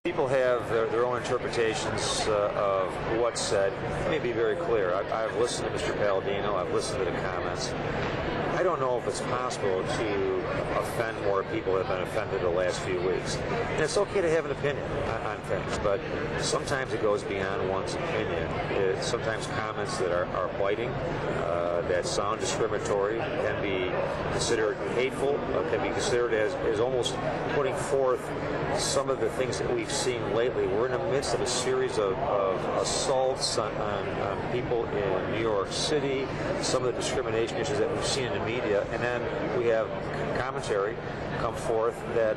People have their own interpretations of what's said. Let me be very clear. I've listened to Mr. Palladino. I've listened to the comments. I don't know if it's possible to offend more people that have been offended the last few weeks. And it's okay to have an opinion on things, but sometimes it goes beyond one's opinion. Sometimes comments that are biting, that sound discriminatory, can be considered hateful, can be considered as almost putting forth some of the things that we've seen lately. We're in the midst of a series of assaults on people in New York City, some of the discrimination issues that we've seen in the media, and then we have commentary come forth that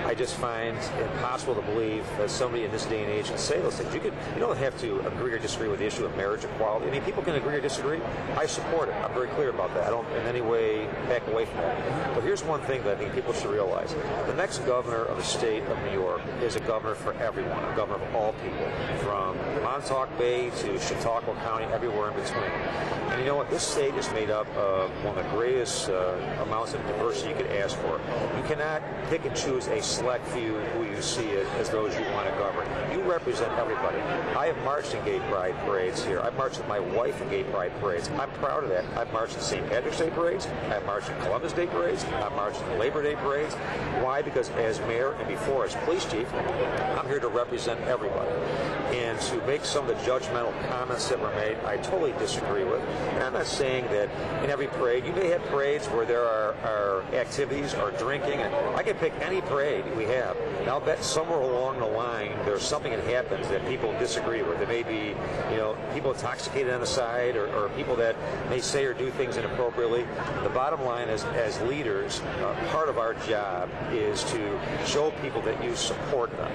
I just find impossible to believe that somebody in this day and age can say those things. You don't have to agree or disagree with the issue of marriage equality. I mean, people can agree or disagree. I support it. I'm very clear about that. I don't in any way back away from that. But here's one thing that I think people should realize. The next governor of the state of New York is a governor for everyone, a governor of all people, from Montauk Bay to Chautauqua County, everywhere in between. And you know what? This state is made up of one of the greatest amounts of diversity you could ask for. You cannot pick and choose a select few who you see as those you want to govern. You represent everybody. I have marched in gay pride parades here. I've marched with my wife in gay pride parades. I'm proud of that. I've marched in St. Patrick's Day parades. I've marched in Columbus Day parades. I've marched in Labor Day parades. Why? Because as mayor and before as police chief, I'm here to represent everybody. And to make some of the judgmental comments that were made, I totally disagree with. And I'm not saying that in every parade, you may have parades where there are activities or drinking. And I can pick any parade we have. And I'll bet somewhere along the line there's something that happens that people disagree with. There may be, people intoxicated on the side or people that may say or do things inappropriately. The bottom line is, as leaders, part of our job is to show people that you support them.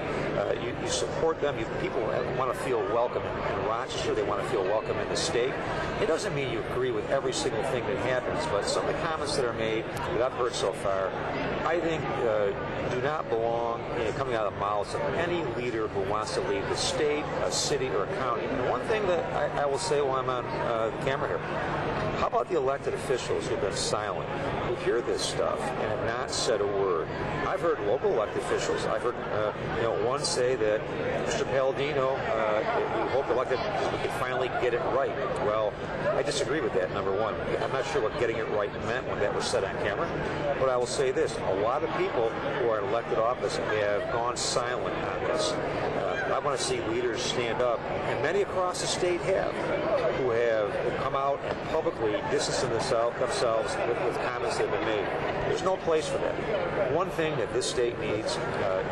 You support them. People want to feel welcome in Rochester. They want to feel welcome in the state. It doesn't mean you agree with every single thing that happens, but some of the comments that are made that I've heard so far, I think do not belong coming out of the mouths of any leader who wants to lead the state, a city, or a county. And one thing that I will say while I'm on the camera here, how about the elected officials who've been silent, who hear this stuff and have not said a word? I've heard local elected officials. I've heard one say that Mr. Palladino, we hope elected we can finally get it right. Well, I disagree with that, number one. I'm not sure what getting it right meant when that was said on camera. But I will say this. A lot of people who are in elected office have gone silent on this. I want to see leaders stand up, and many across the state who have come out and publicly distanced themselves with comments that have been made. There's no place for that. One thing that this state needs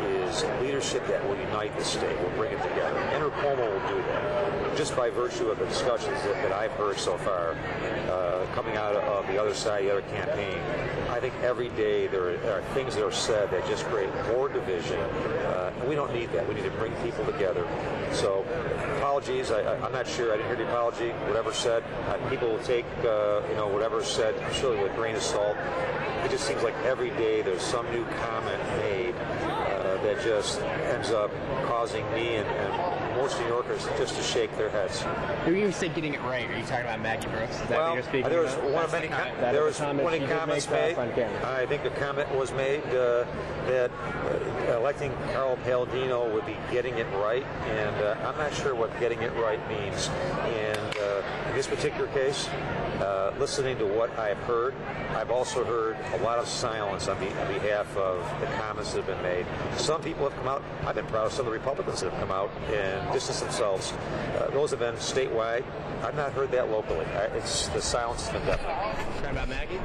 is leadership that will unite the state, will bring it together. Andrew Cuomo will do that. Just by virtue of the discussions that I've heard so far, coming out of the other side, the other campaign, I think every day there are things that are said that just create more division, and we don't need that. We need to bring people together. So, apologies. I'm not sure. I didn't hear the apology. Whatever said, people will take whatever said surely with a grain of salt. It just seems like every day there's some new comment made that just ends up causing me and most New Yorkers just to shake their heads. When you say getting it right, are you talking about Maggie Brooks? Is that what you're speaking there was about? one of many comments made. I think the comment was made that electing Carl Palladino would be getting it right, and I'm not sure what getting it right means. And in this particular case, listening to what I've heard, I've also heard a lot of silence on behalf of the comments that have been made. Some people have come out. I've been proud of some of the Republicans that have come out and distanced themselves. Those have been statewide. I've not heard that locally. The silence has been deafening. Talking about Maggie?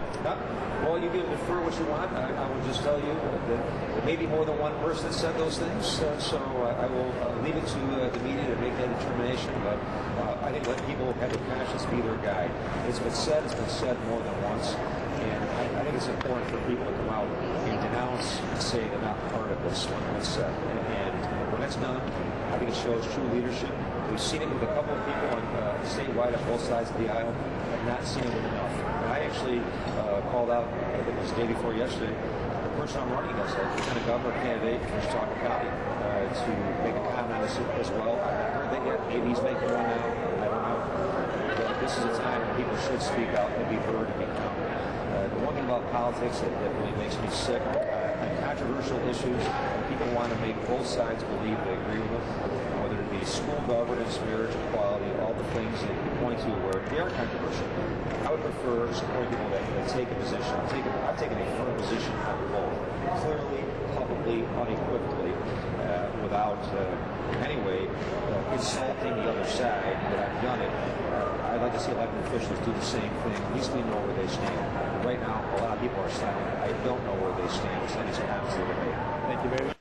Well, you can infer what you want. I will just tell you that maybe more than one person said those things. So I will leave it to the media to make that determination. But I think let people have their conscience be their guide. It's been said more than once. And I think it's important for people to come out and denounce and say they're not part of this when it's said. And when it's done, I think it shows true leadership. We've seen it with a couple of people statewide on both sides of the aisle. I've not seen it with enough. And I actually called out, I think it was the day before yesterday, the person I'm running as a lieutenant governor candidate from Chautauqua County to make a comment on this as well. I haven't heard that yet. Maybe he's making one now. I don't know. But this is a time when people should speak out and be heard and be counted. The one thing about politics that really makes me sick, I'm controversial issues, people want to make both sides believe they agree with us, whether it be school governance, marriage equality, all the things that you point to where they are controversial. I would prefer support people that take a position. I've taken a firm position on both, clearly, publicly, unequivocally, without any way insulting the other side, but I've done it. I'd like to see elected officials do the same thing. At least we know where they stand. Right now, a lot of people are silent. I don't know where they stand. So these comments that are made. Thank you very much.